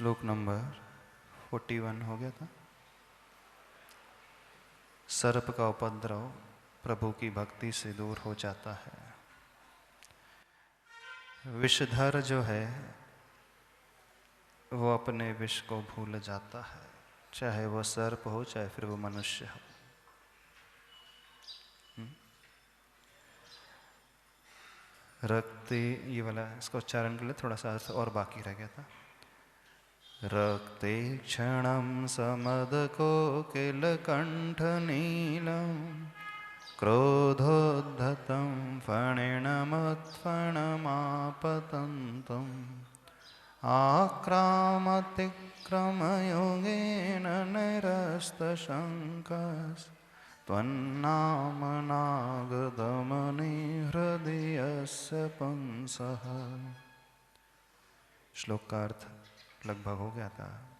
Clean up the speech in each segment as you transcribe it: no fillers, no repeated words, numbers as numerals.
श्लोक नंबर 41 हो गया था। सर्प का उपद्रव प्रभु की भक्ति से दूर हो जाता है। विषधर जो है वो अपने विष को भूल जाता है, चाहे वो सर्प हो चाहे फिर वो मनुष्य हो। रक्ते, ये वाला इसका उच्चारण के लिए थोड़ा सा अर्थ और बाकी रह गया था। रक्ते क्षणं समदकोकिलकण्ठनीलं क्रोधोद्धतं फणिनमुत्फणमापतन्तम् आक्रामतिक्रमयोगेन निरस्तशङ्कस्त्वन्नामनागदमनि हृदयस्य पंसः। श्लोक का अर्थ लगभग हो गया था।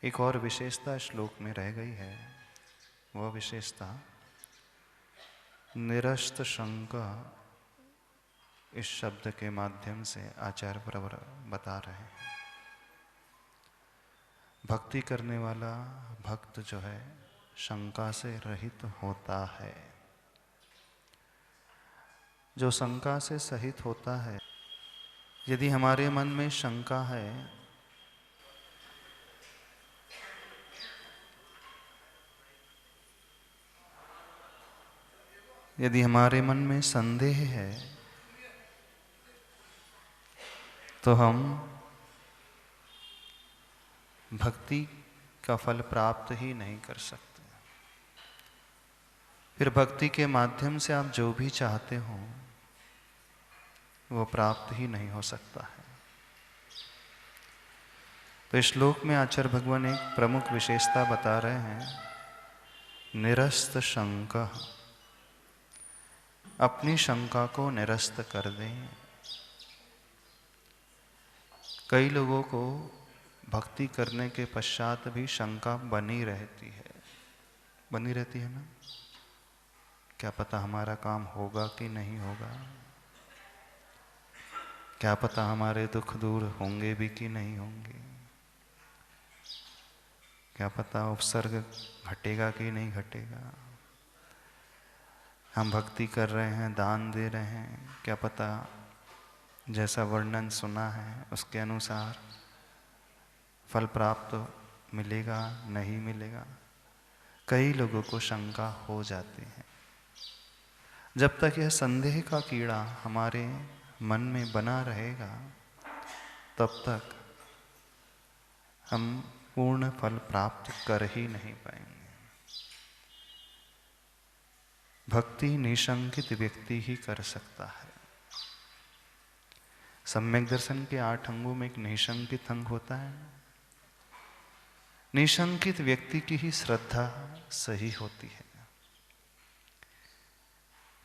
एक और विशेषता श्लोक में रह गई है, वह विशेषता निरस्त शंका इस शब्द के माध्यम से आचार्य प्रवर बता रहे हैं। भक्ति करने वाला भक्त जो है शंका से रहित होता है। जो शंका से सहित होता है, यदि हमारे मन में शंका है यदि हमारे मन में संदेह है तो हम भक्ति का फल प्राप्त ही नहीं कर सकते। फिर भक्ति के माध्यम से आप जो भी चाहते हो वो प्राप्त ही नहीं हो सकता है। तो इस श्लोक में आचार्य भगवान एक प्रमुख विशेषता बता रहे हैं, निरस्त शंका। अपनी शंका को निरस्त कर दें। कई लोगों को भक्ति करने के पश्चात भी शंका बनी रहती है ना। क्या पता हमारा काम होगा कि नहीं होगा, क्या पता हमारे दुख दूर होंगे भी कि नहीं होंगे, क्या पता उपसर्ग घटेगा कि नहीं घटेगा। हम भक्ति कर रहे हैं, दान दे रहे हैं, क्या पता जैसा वर्णन सुना है उसके अनुसार फल प्राप्त मिलेगा नहीं मिलेगा। कई लोगों को शंका हो जाती है। जब तक यह संदेह का कीड़ा हमारे मन में बना रहेगा तब तक हम पूर्ण फल प्राप्त कर ही नहीं पाएंगे। भक्ति निशंकित व्यक्ति ही कर सकता है। सम्यक दर्शन के 8 अंगों में एक निशंकित अंग होता है। निशंकित व्यक्ति की ही श्रद्धा सही होती है।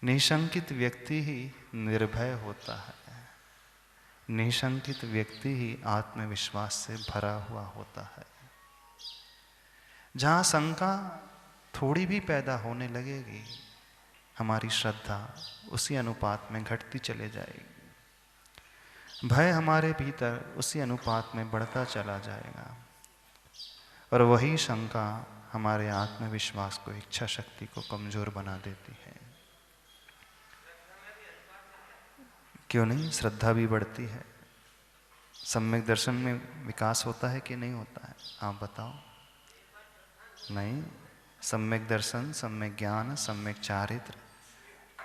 निशंकित व्यक्ति ही निर्भय होता है। निशंकित व्यक्ति ही आत्मविश्वास से भरा हुआ होता है। जहाँ शंका थोड़ी भी पैदा होने लगेगी, हमारी श्रद्धा उसी अनुपात में घटती चले जाएगी। भय हमारे भीतर उसी अनुपात में बढ़ता चला जाएगा और वही शंका हमारे आत्मविश्वास को, इच्छा शक्ति को कमजोर बना देती है। क्यों नहीं, श्रद्धा भी बढ़ती है। सम्यक दर्शन में विकास होता है कि नहीं होता है, आप बताओ। नहीं, सम्यक दर्शन, सम्यक ज्ञान, सम्यक चारित्र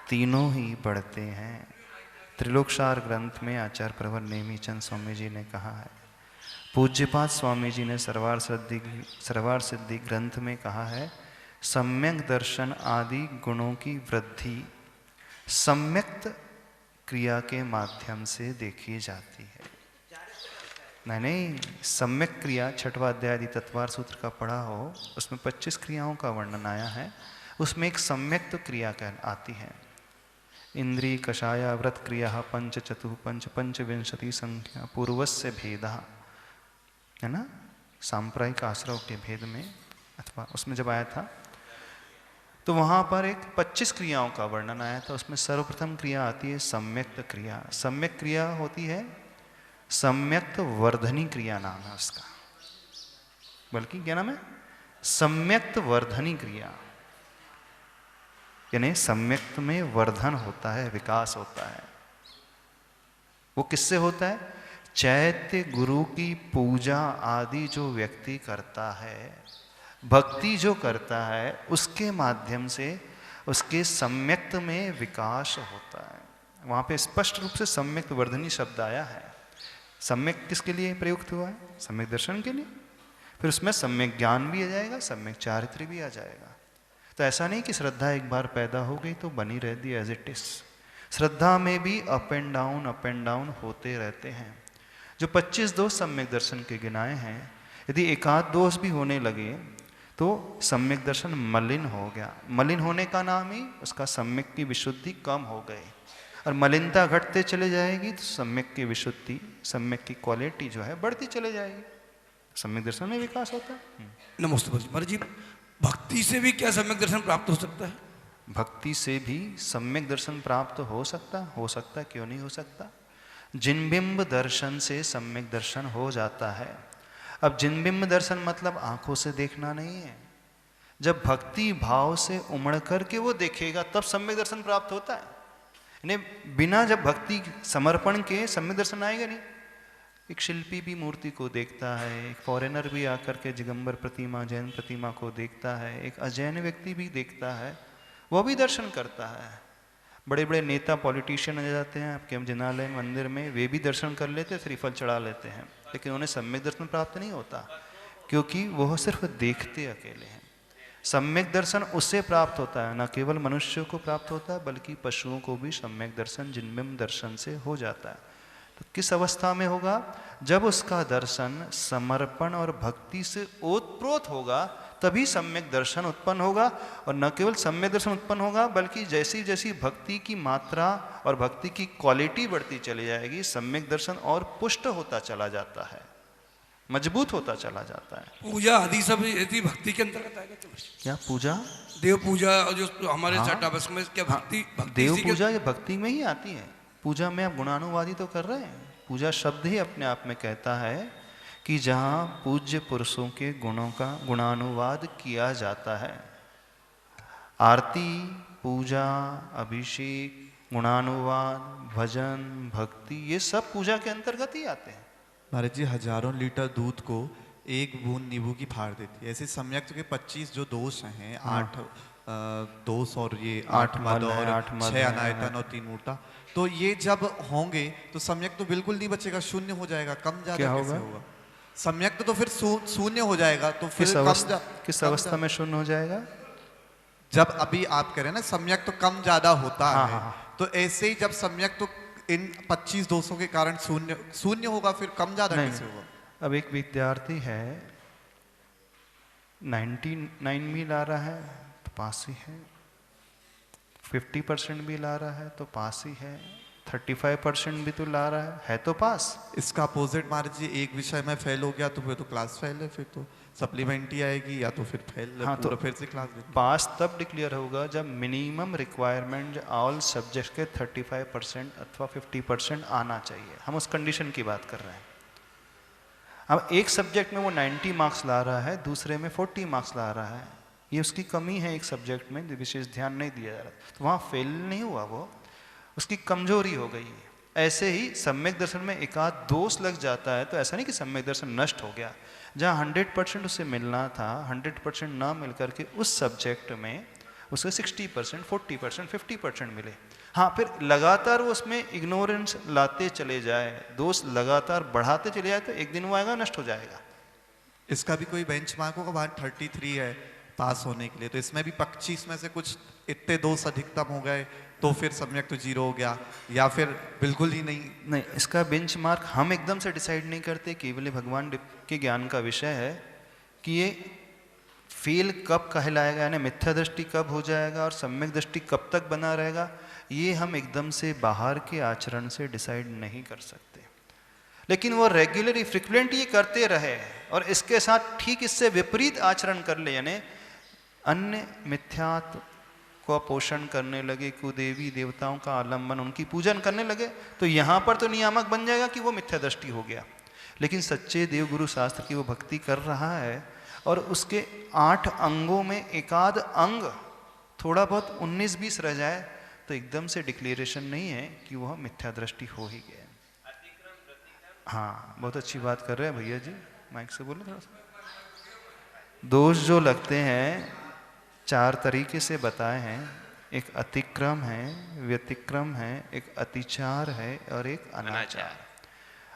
तीनों ही बढ़ते हैं। त्रिलोकसार ग्रंथ में आचार्य प्रवर नेमीचंद स्वामी जी ने कहा है, पूज्यपाद स्वामी जी ने सरवार सिद्धि ग्रंथ में कहा है, सम्यक दर्शन आदि गुणों की वृद्धि सम्यक्त क्रिया के माध्यम से देखी जाती है। नहीं, सम्यक क्रिया 6वां अध्याय आदि तत्वार सूत्र का पढ़ा हो, उसमें 25 क्रियाओं का वर्णन आया है। उसमें एक सम्यक्त क्रिया आती है। इंद्रिय कषाया व्रत क्रिया पंच चतु पंच पंचविंशति संख्या पूर्वस्य भेदा, है ना, सांप्रदायिक आश्रव के भेद में अथवा उसमें जब आया था तो वहां पर एक 25 क्रियाओं का वर्णन आया था। उसमें सर्वप्रथम क्रिया आती है सम्यक्त क्रिया। सम्यक क्रिया होती है सम्यक्त वर्धनी क्रिया नाम है उसका। बल्कि क्या नाम है, सम्यक्त वर्धनी क्रिया, यानी सम्यक्त में वर्धन होता है, विकास होता है। वो किससे होता है? चैत्य गुरु की पूजा आदि जो व्यक्ति करता है, भक्ति जो करता है, उसके माध्यम से उसके सम्यक्त में विकास होता है। वहाँ पे स्पष्ट रूप से सम्यक्त वर्धनी शब्द आया है। सम्यक किसके लिए प्रयुक्त हुआ है? सम्यक दर्शन के लिए। फिर उसमें सम्यक ज्ञान भी आ जाएगा, सम्यक चारित्र भी आ जाएगा। तो ऐसा नहीं कि श्रद्धा एक बार पैदा हो गई तो बनी रहती एज इट इज। श्रद्धा में भी अप एंड डाउन होते रहते हैं। जो 25 दोष सम्यक दर्शन के गिनाए हैं, यदि एकाध दोष भी होने लगे तो सम्यक दर्शन मलिन हो गया। मलिन होने का नाम ही उसका सम्यक की विशुद्धि कम हो गई, और मलिनता घटते चले जाएगी तो सम्यक की विशुद्धि, सम्यक की क्वालिटी जो है बढ़ती चले जाएगी। सम्यक दर्शन में विकास होता है। नमस्ते महाराज जी, भक्ति से भी क्या सम्यक दर्शन प्राप्त हो सकता है? भक्ति से भी सम्यक दर्शन प्राप्त हो सकता है, क्यों नहीं हो सकता। जिनबिंब दर्शन से सम्यक दर्शन हो जाता है। अब जिनबिंब दर्शन मतलब आंखों से देखना नहीं है। जब भक्ति भाव से उमड़ करके वो देखेगा तब सम्यक दर्शन प्राप्त होता है। यानी बिना जब भक्ति समर्पण के सम्यक दर्शन आएगा नहीं। एक शिल्पी भी मूर्ति को देखता है, एक फॉरेनर भी आकर के दिगंबर प्रतिमा, जैन प्रतिमा को देखता है, एक अजैन व्यक्ति भी देखता है, वो भी दर्शन करता है। बड़े बड़े नेता पॉलिटिशियन आ जाते हैं आपके जिनालय मंदिर में, वे भी दर्शन कर लेते हैं, श्रीफल चढ़ा लेते हैं, लेकिन उन्हें सम्यक दर्शन प्राप्त नहीं होता, क्योंकि वह सिर्फ देखते अकेले हैं। सम्यक दर्शन उससे प्राप्त होता है, न केवल मनुष्यों को प्राप्त होता है बल्कि पशुओं को भी सम्यक दर्शन जिनबिंब दर्शन से हो जाता है। तो किस अवस्था में होगा? जब उसका दर्शन समर्पण और भक्ति से ओतप्रोत होगा तभी सम्यक दर्शन उत्पन्न होगा। और न केवल सम्यक दर्शन उत्पन्न होगा बल्कि जैसी जैसी भक्ति की मात्रा और भक्ति की क्वालिटी बढ़ती चली जाएगी, सम्यक दर्शन और पुष्ट होता चला जाता है, मजबूत होता चला जाता है। पूजा आदि सब यदि भक्ति के अंतर्गत आएगा? क्या पूजा? देव पूजा जो हमारे चट्टाबस में क्या भक्ति? देव पूजा ये भक्ति में ही आती है। पूजा में आप गुणानुवादी तो कर रहे हैं। पूजा शब्द ही अपने आप में कहता है कि जहाँ पूज्य पुरुषों के गुणों का गुणानुवाद किया जाता है। आरती, पूजा, अभिषेक, गुणानुवाद, भजन, भक्ति, ये सब पूजा के अंतर्गत ही आते हैं। महाराज जी, हजारों लीटर दूध को एक बूंद नींबू की फाड़ देती है। ऐसे सम्यक के 25 जो दोष हैं, 8 दोष और ये 8 मद और 6 अनायतन और 3 मूर्ता, तो ये जब होंगे तो सम्यक तो बिल्कुल नहीं बचेगा, शून्य हो जाएगा। कम ज्यादा कैसे होगा? सम्यक तो फिर शून्य हो जाएगा। तो फिर किस अवस्था में शून्य हो जाएगा? जब अभी आप कह रहे हैं ना सम्यक तो कम ज्यादा होता है, तो ऐसे ही जब सम्यक तो इन 25 दोषों के कारण शून्य होगा, फिर कम ज्यादा कैसे होगा? अब एक विद्यार्थी है 99 भी ला रहा है तो पास ही है, 50% भी ला रहा है तो पास ही है, 35% भी तो ला रहा है तो पास। इसका अपोजिट महाराज जी, एक विषय में फेल हो गया तो फिर तो क्लास फेल है, फिर तो सप्लीमेंट्री आएगी या तो फिर फेल। हाँ, तो फिर से क्लास पास तब डिक्लेयर होगा जब मिनिमम रिक्वायरमेंट ऑल सब्जेक्ट के 35% अथवा 50% आना चाहिए। हम उस कंडीशन की बात कर रहे हैं। अब एक सब्जेक्ट में वो 90 मार्क्स ला रहा है, दूसरे में 40 मार्क्स ला रहा है, ये उसकी कमी है। एक सब्जेक्ट में विशेष ध्यान नहीं दिया जा रहा, तो वहाँ फेल नहीं हुआ, वो उसकी कमजोरी हो गई। ऐसे ही सम्यक दर्शन में एकाध दोष लग जाता है तो ऐसा नहीं कि सम्यक दर्शन नष्ट हो गया। जहाँ 100% उसे मिलना था, 100% ना मिल करके उस सब्जेक्ट में उसे 60%, 40%, 50% मिले। हाँ, फिर लगातार वो उसमें इग्नोरेंस लाते चले जाए, दोष लगातार बढ़ाते चले जाए तो एक दिन वो आएगा, नष्ट हो जाएगा। इसका भी कोई बेंचमार्क होगा? वहाँ 33 है पास होने के लिए, तो इसमें भी 25 में से कुछ इतने दोष अधिकतम हो गए तो फिर सम्यक तो 0 हो गया, या फिर बिल्कुल ही नहीं? इसका बेंचमार्क हम एकदम से डिसाइड नहीं करते, केवल भगवान के ज्ञान का विषय है कि ये फेल कब कहलाएगा, यानी मिथ्या दृष्टि कब हो जाएगा और सम्यक दृष्टि कब तक बना रहेगा, ये हम एकदम से बाहर के आचरण से डिसाइड नहीं कर सकते। लेकिन वो रेगुलरली फ्रिक्वेंट ये करते रहे और इसके साथ ठीक इससे विपरीत आचरण कर ले, यानी अन्य मिथ्यात्व को पोषण करने लगे, कुदेवी देवताओं का आलम्बन, उनकी पूजन करने लगे, तो यहाँ पर तो नियामक बन जाएगा कि वो मिथ्या दृष्टि हो गया। लेकिन सच्चे देवगुरु शास्त्र की वो भक्ति कर रहा है और उसके 8 अंगों में एकाध अंग थोड़ा बहुत 19-20 रह जाए तो एकदम से डिक्लेरेशन नहीं है कि वह मिथ्या दृष्टि हो ही गया। हाँ, बहुत अच्छी बात कर रहे हैं भैया जी, माइक से बोलो थोड़ा सा। दोष जो लगते हैं 4 तरीके से बताए हैं, एक अतिक्रम है, व्यतिक्रम है, एक अतिचार है और एक अनाचार।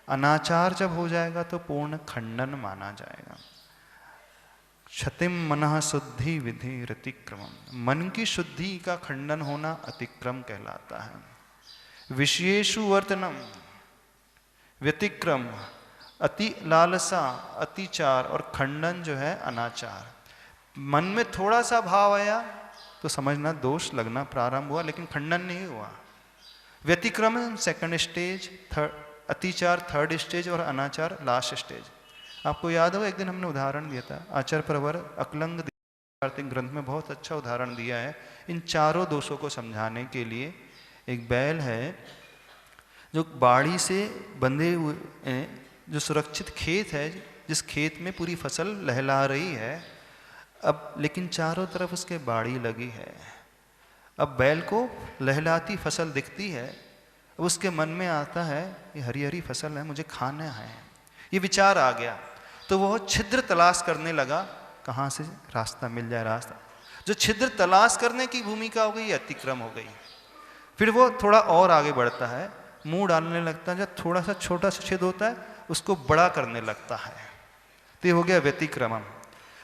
अनाचार जब हो जाएगा तो पूर्ण खंडन माना जाएगा। क्षतिम मनः शुद्धि विधि रतिक्रमम, मन की शुद्धि का खंडन होना अतिक्रम कहलाता है। विषयेषु वर्तनम, व्यतिक्रम, अति लालसा, अतिचार और खंडन जो है अनाचार। मन में थोड़ा सा भाव आया तो समझना दोष लगना प्रारंभ हुआ, लेकिन खंडन नहीं हुआ। व्यतिक्रम सेकंड स्टेज, अतिचार थर्ड स्टेज और अनाचार लास्ट स्टेज। आपको याद हो एक दिन हमने उदाहरण दिया था, आचार्य प्रवर अकलंग कार्तिक ग्रंथ में बहुत अच्छा उदाहरण दिया है इन चारों दोषों को समझाने के लिए। एक बैल है जो बाड़ी से बंधे हुए, जो सुरक्षित खेत है, जिस खेत में पूरी फसल लहला रही है, अब लेकिन चारों तरफ उसके बाड़ी लगी है। अब बैल को लहलाती फसल दिखती है, अब उसके मन में आता है ये हरी हरी फसल है, मुझे खाना है, ये विचार आ गया। तो वह छिद्र तलाश करने लगा, कहाँ से रास्ता मिल जाए रास्ता। जो छिद्र तलाश करने की भूमिका हो गई ये अतिक्रम हो गई। फिर वो थोड़ा और आगे बढ़ता है, मुंह डालने लगता है, जब थोड़ा सा छोटा सा छेद होता है उसको बड़ा करने लगता है, तो ये हो गया व्यतिक्रमम।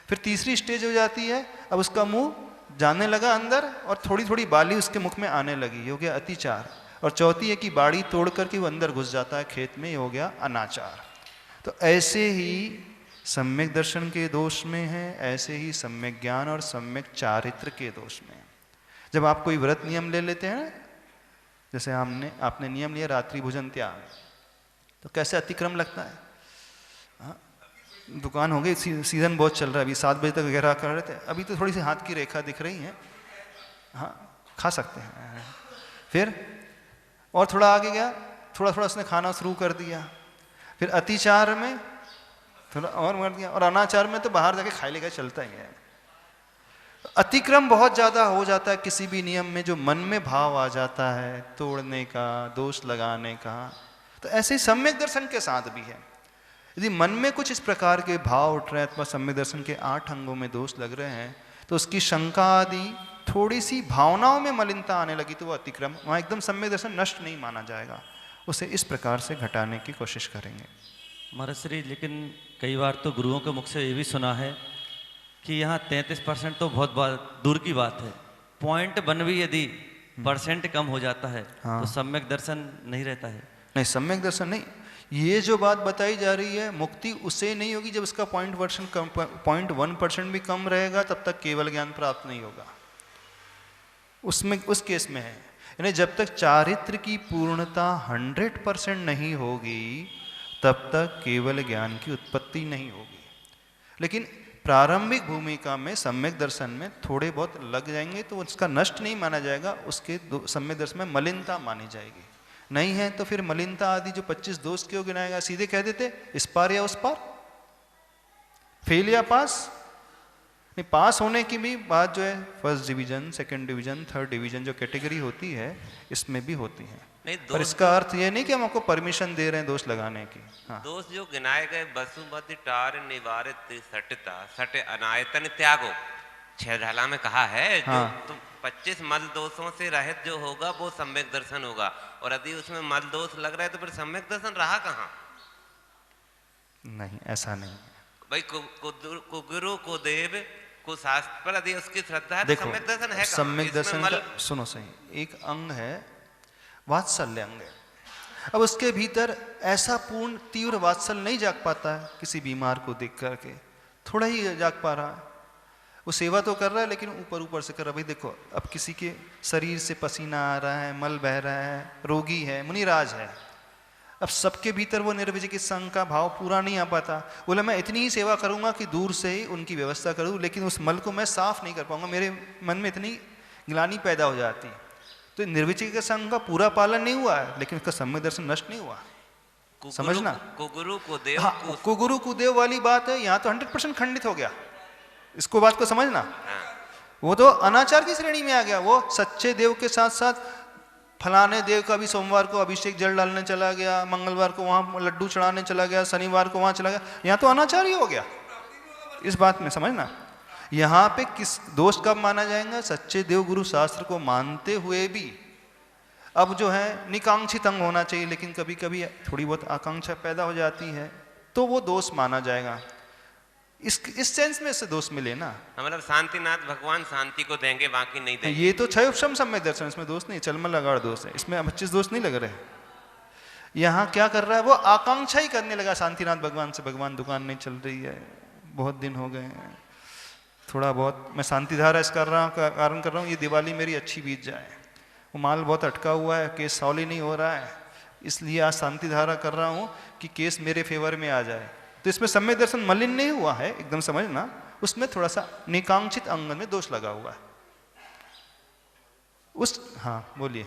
फिर तीसरी स्टेज हो जाती है, अब उसका मुंह जाने लगा अंदर और थोड़ी थोड़ी बाली उसके मुख में आने लगी, ये हो गया अतिचार। और चौथी है कि बाड़ी तोड़ करके वो अंदर घुस जाता है खेत में, ये हो गया अनाचार। तो ऐसे ही सम्यक दर्शन के दोष में है, ऐसे ही सम्यक ज्ञान और सम्यक चारित्र के दोष में। जब आप कोई व्रत नियम ले लेते हैं, जैसे आपने नियम लिया रात्रि भोजन त्याग, तो कैसे अतिक्रम लगता है। हाँ, दुकान हो गई, सीजन बहुत चल रहा है, अभी 7 बजे तक वगैरह कर रहे थे, अभी तो थोड़ी सी हाथ की रेखा दिख रही है, हाँ खा सकते हैं। फिर और थोड़ा आगे गया, थोड़ा थोड़ा उसने खाना शुरू कर दिया। फिर अतिचार में थोड़ा और मर दिया, और अनाचार में तो बाहर जाके खाई लेकर चलता ही है। अतिक्रम बहुत ज़्यादा हो जाता है किसी भी नियम में, जो मन में भाव आ जाता है तोड़ने का, दोष लगाने का। तो ऐसे ही सम्यक दर्शन के साथ भी है, यदि मन में कुछ इस प्रकार के भाव उठ रहे हैं अथवा सम्यक दर्शन के 8 अंगों में दोष लग रहे हैं, तो उसकी शंका आदि थोड़ी सी भावनाओं में मलिनता आने लगी तो वो अतिक्रम, वहाँ एकदम सम्यक दर्शन नष्ट नहीं माना जाएगा, उसे इस प्रकार से घटाने की कोशिश करेंगे। महाराज श्री, लेकिन कई बार तो गुरुओं के मुख से ये भी सुना है कि यहाँ 33% तो बहुत दूर की बात है, 0.1 भी यदि % कम हो जाता है तो सम्यक दर्शन नहीं रहता है। नहीं, सम्यक दर्शन नहीं, ये जो बात बताई जा रही है मुक्ति उसे नहीं होगी जब उसका 0.1% भी कम रहेगा, तब तक केवल ज्ञान प्राप्त नहीं होगा। उसमें उस केस में है, यानी जब तक चारित्र की पूर्णता 100% नहीं होगी तब तक केवल ज्ञान की उत्पत्ति नहीं होगी। लेकिन प्रारंभिक भूमिका में सम्यक दर्शन में थोड़े बहुत लग जाएंगे तो उसका नष्ट नहीं माना जाएगा, उसके सम्यक दर्शन में मलिनता मानी जाएगी। नहीं है तो फिर मलिनता आदि जो 25 दोष क्यों गिनाएगा, सीधे कह देते इस पार या उस पार, फेल या पास। नहीं, पास होने की भी बात जो है first division, second division, third division जो कैटेगरी होती है इसमें भी होती है, पर इसका अर्थ ये नहीं कि हम आपको परमिशन दे रहे हैं दोष लगाने की। हाँ। दोष जो गिनाए गए, वसुमति टार निवारित सटता सट अनायतन त्यागो, 6 ढाला में कहा है। हाँ। जो तुम 25 मल दोषों से रहित जो होगा वो सम्यक दर्शन होगा, और यदि उसमें मल दोष लग रहा है तो फिर सम्यक दर्शन रहा कहाँ? नहीं, ऐसा नहीं भाई, को गुरु को देव को शास्त्र पर यदि उसकी श्रद्धा है तो सम्यक दर्शन है। सम्यक दर्शन का सुनो सही, एक अंग है वात्सल्य अंग है। अब उसके भीतर ऐसा पूर्ण तीव्र वात्सल्य नहीं जाग पाता है, किसी बीमार को देख करके थोड़ा ही जाग पा रहा है, वो सेवा तो कर रहा है लेकिन ऊपर ऊपर से कर रहा है। भाई देखो, अब किसी के शरीर से पसीना आ रहा है, मल बह रहा है, रोगी है, मुनिराज है, अब सबके भीतर वो निर्विजय की संग का भाव पूरा नहीं आ पाता। बोला मैं इतनी ही सेवा करूंगा कि दूर से ही उनकी व्यवस्था करूं, लेकिन उस मल को मैं साफ नहीं कर पाऊंगा, मेरे मन में इतनी ग्लानि पैदा हो जाती। तो निर्विचय के संग का पूरा पालन नहीं हुआ है, लेकिन उसका सम्यक दर्शन नष्ट नहीं हुआ। समझना, कुगुरु को देव, हाँ, कुगुरु कुदेव वाली बात है, यहाँ तो 100% खंडित हो गया। इसको बात को समझना। वो तो अनाचार की श्रेणी में आ गया। वो सच्चे देव के साथ साथ फलाने देव का भी सोमवार को अभिषेक जल डालने चला गया, मंगलवार को वहाँ लड्डू चढ़ाने चला गया, शनिवार को वहाँ चला गया, यहाँ तो अनाचार ही हो गया। इस बात में समझना। यहाँ पे किस दोष कब माना जाएगा? सच्चे देव गुरु शास्त्र को मानते हुए भी अब जो है निकांक्षित अंग होना चाहिए, लेकिन कभी कभी थोड़ी बहुत आकांक्षा पैदा हो जाती है तो वो दोष माना जाएगा। इस सेंस में से दोष मिले ना। मतलब शांतिनाथ भगवान शांति को देंगे, बाकी नहीं देंगे। ये तो क्षय उपशम सम्यक दर्शन, इसमें दोष नहीं, चलमल लगाड़ दोष है, इसमें 25 दोष नहीं लग रहे। यहाँ क्या कर रहा है? वो आकांक्षा ही करने लगा शांतिनाथ भगवान से, भगवान दुकान नहीं चल रही है, बहुत दिन हो गए हैं, थोड़ा बहुत मैं शांति धारा इस कारण कर रहा हूँ, ये दिवाली मेरी अच्छी बीत जाए, वो माल बहुत अटका हुआ है, केस सॉल्व नहीं हो रहा है, इसलिए आज शांति धारा कर रहा हूँ कि केस मेरे फेवर में आ जाए। तो इसमें सम्यक दर्शन मलिन नहीं हुआ है, एकदम समझना, उसमें थोड़ा सा निकांक्षित अंग में दोष लगा हुआ है उस। हाँ बोलिए।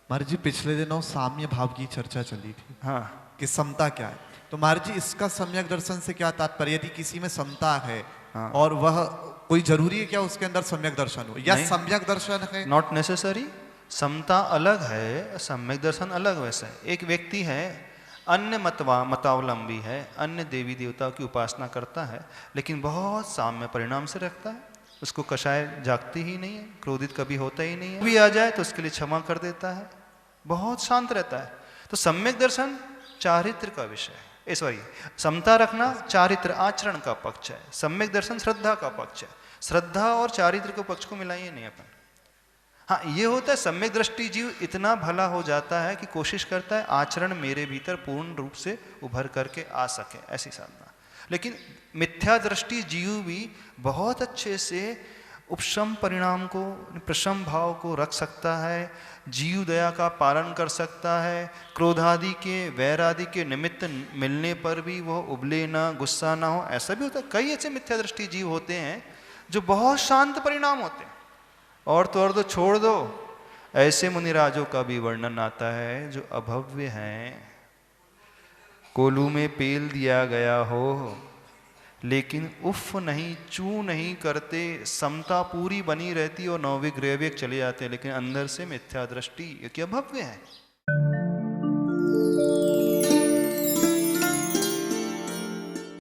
महाराज जी पिछले दिनों साम्य भाव की चर्चा चली थी, हाँ कि समता क्या है। तो महाराज जी इसका सम्यक दर्शन से क्या तात्पर्य? यदि किसी में समता है, हाँ। और वह कोई जरूरी है क्या उसके अंदर सम्यक दर्शन हो, या नहीं। सम्यक दर्शन है? Not necessary. समता अलग है, सम्यक दर्शन अलग। वैसे एक व्यक्ति है, अन्य मतावलंबी है, अन्य देवी देवताओं की उपासना करता है, लेकिन बहुत साम्य परिणाम से रखता है, उसको कषाय जागती ही नहीं है, क्रोधित कभी होता ही नहीं है, भी आ जाए तो उसके लिए क्षमा कर देता है, बहुत शांत रहता है। तो सम्यक दर्शन चारित्र का विषय है, सॉरी समता रखना चारित्र आचरण का पक्ष है, सम्यक दर्शन श्रद्धा का पक्ष है। श्रद्धा और चारित्र के पक्ष को मिलाइए नहीं अपन। हाँ ये होता है सम्यक दृष्टि जीव इतना भला हो जाता है कि कोशिश करता है आचरण मेरे भीतर पूर्ण रूप से उभर करके आ सके, ऐसी साधना। लेकिन मिथ्या दृष्टि जीव भी बहुत अच्छे से उपशम परिणाम को, प्रशम भाव को रख सकता है, जीव दया का पालन कर सकता है, क्रोधादि के वैर आदि के निमित्त मिलने पर भी वह उबले ना, गुस्सा ना हो, ऐसा भी होता है। कई ऐसे मिथ्या दृष्टि जीव होते हैं जो बहुत शांत परिणाम होते हैं। और तो छोड़ दो, ऐसे मुनिराजों का भी वर्णन आता है जो अभव्य हैं, कोलू में पेल दिया गया हो लेकिन उफ नहीं, चू नहीं करते, समता पूरी बनी रहती और नौविक ग्रहविक चले जाते, लेकिन अंदर से मिथ्या दृष्टि, क्योंकि अभव्य है।